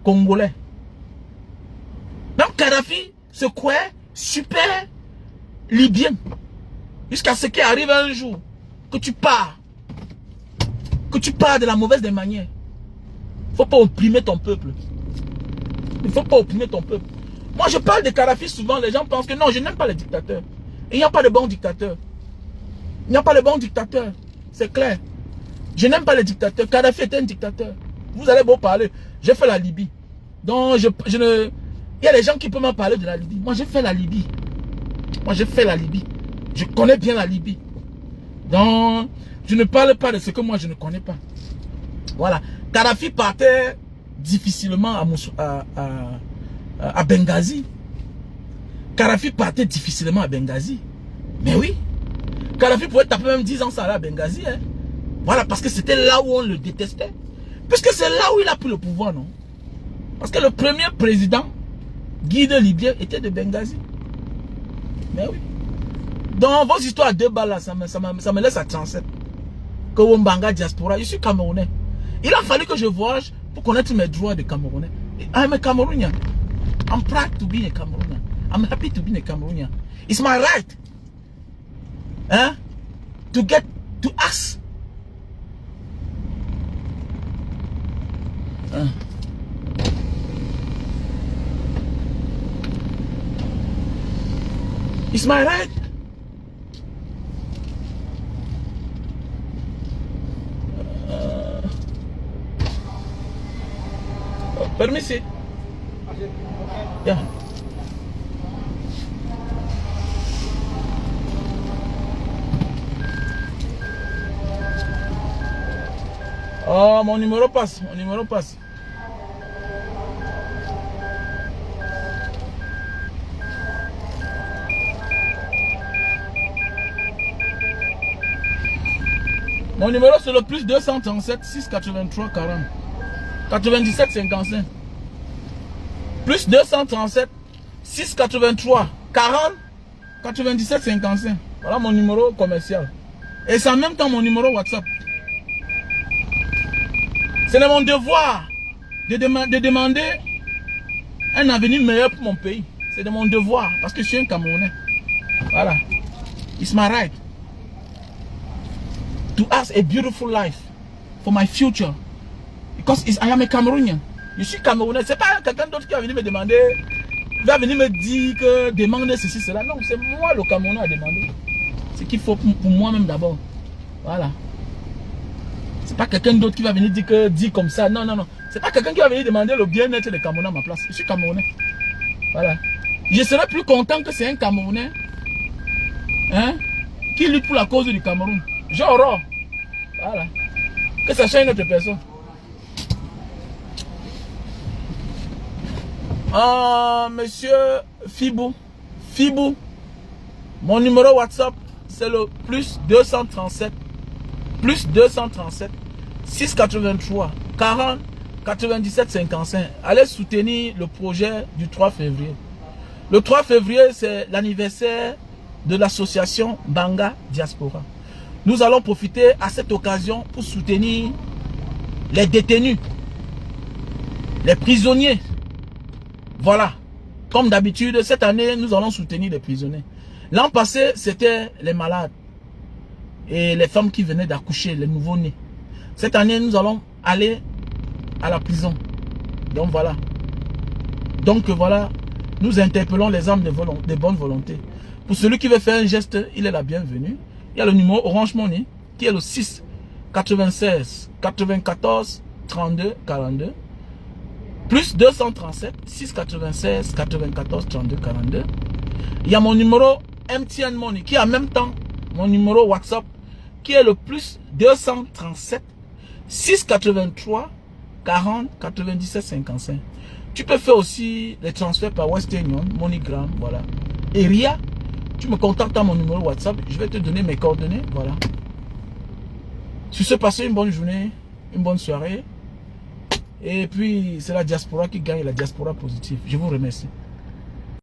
Congolais. Même Kadhafi se croyait super Libyen. Jusqu'à ce qu'il arrive un jour que tu pars. Que tu pars de la mauvaise des manières. Il ne faut pas opprimer ton peuple. Il ne faut pas opprimer ton peuple. Moi, je parle de Kadhafi souvent. Les gens pensent que non, je n'aime pas les dictateurs. Il n'y a pas de bons dictateurs. Il n'y a pas de bons dictateurs. C'est clair. Je n'aime pas les dictateurs. Kadhafi était un dictateur. Vous allez beau parler. J'ai fait la Libye. Donc, je ne... Il y a des gens qui peuvent m'en parler de la Libye. Moi, j'ai fait la Libye. Moi, j'ai fait la Libye. Je connais bien la Libye. Donc, je ne parle pas de ce que moi, je ne connais pas. Voilà. Kadhafi partait difficilement à Benghazi. Kadhafi partait difficilement à Benghazi. Mais oui. Kadhafi pouvait taper même 10 ans sans aller à Benghazi. Hein. Voilà, parce que c'était là où on le détestait. Puisque c'est là où il a pris le pouvoir, non? Parce que le premier président, guide libyen, était de Benghazi. Mais oui. Dans vos histoires à 2 balles, là, ça me laisse à 37. Que Wombanga diaspora, je suis Camerounais. Il a fallu que je voyage pour connaître mes droits de Camerounais. I'm a Cameroonian. I'm proud to be a Cameroonian. I'm happy to be a Cameroonian. It's my right. Hein? To get to us. Hein? It's my right. Permisi. Yeah. Oh, mon numéro passe. Mon numéro passe. Mon numéro c'est le plus 237 683 40 97 55. Plus 237 683 40 97 55. Voilà mon numéro commercial. Et c'est en même temps mon numéro WhatsApp. C'est mon devoir de demander un avenir meilleur pour mon pays. C'est de mon devoir parce que je suis un Camerounais. Voilà. It's my right to ask a beautiful life for my future. Because I am a Cameroonian. Je suis Camerounais. C'est pas quelqu'un d'autre qui va venir me demander, va venir me dire que demande ceci, cela. Non, c'est moi le Camerounais à demander. Ce qu'il faut pour moi-même d'abord. Voilà. C'est pas quelqu'un d'autre qui va venir dire que dit comme ça. Non, non, non. C'est pas quelqu'un qui va venir demander le bien-être des Camerounais à ma place. Je suis Camerounais. Voilà. Je serais plus content que c'est un Camerounais, hein, qui lutte pour la cause du Cameroun. Genre, voilà. Que ça soit une autre personne. Ah, monsieur Fibou. Fibou. Mon numéro WhatsApp, c'est le plus 237. Plus 237 683 40 97 55. Allez soutenir le projet du 3 février. Le 3 février, c'est l'anniversaire de l'association Banga Diaspora. Nous allons profiter à cette occasion pour soutenir les détenus, les prisonniers. Voilà. Comme d'habitude, cette année, nous allons soutenir les prisonniers. L'an passé, c'était les malades et les femmes qui venaient d'accoucher, les nouveaux-nés. Cette année, nous allons aller à la prison. Donc voilà. Donc voilà, nous interpellons les âmes de bonne volonté. Pour celui qui veut faire un geste, il est la bienvenue. Il y a le numéro Orange Money qui est le 6 96 94 32 42. Plus 237 696 94 32 42. Il y a mon numéro MTN Money qui est en même temps mon numéro WhatsApp qui est le plus 237 683 40 97 55. Tu peux faire aussi les transferts par Western Union, MoneyGram, voilà. Et RIA, tu me contactes à mon numéro WhatsApp, je vais te donner mes coordonnées, voilà. Sur ce, passez une bonne journée, une bonne soirée. Et puis, c'est la diaspora qui gagne, la diaspora positive. Je vous remercie.